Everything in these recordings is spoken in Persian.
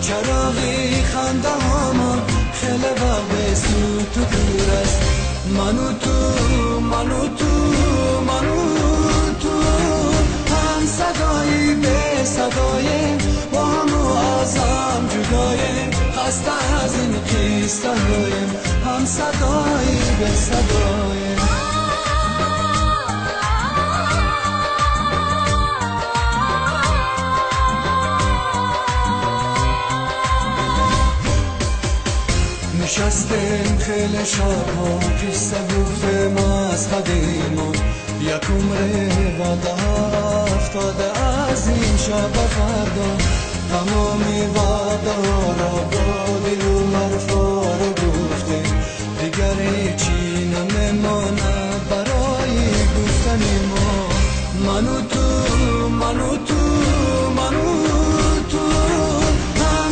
چراغی خنده هامان خیلی وقت سو تو دور است منو تو هم صدایی به صدای با همو ازم جدایم خسته از این قیسته هایم هم صدایی به صدایم نشستیم خیلی شبها قصه گفتم از قدیما یک عمر وعده افتاده از این شب فردا تمامی وعده را با دل و حرفا رو گفتیم دیگر هیچی نمیماند برای گفتن ما منو تو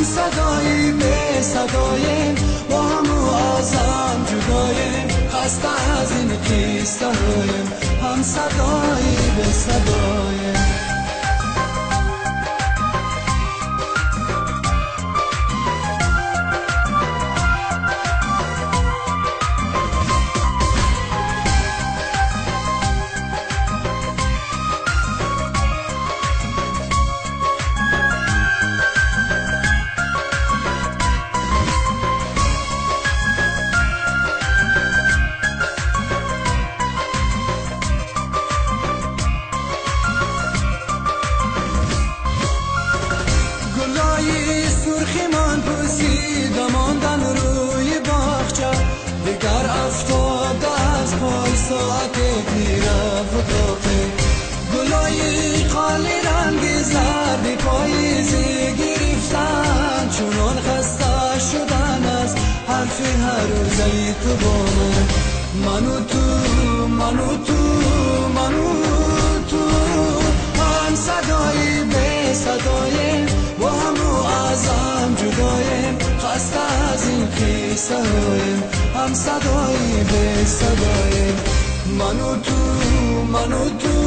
هم صدایی به صدایم با همو ازم جدایم خسته از این قیسته هایم هم صدایی به صدایم سرخی من پوسیده ماندن روی باغچه دیگر افتاده از پای ساعت تیره فتاقه گلای خالی رنگ زردی پاییزی گرفتن چونان خسته شدن از حرف هر روزی تو با منو تو هم صدایی به صدایم با همو ازم جدایم خسته از این قیسه هایم هم صدایی به صدایم منو تو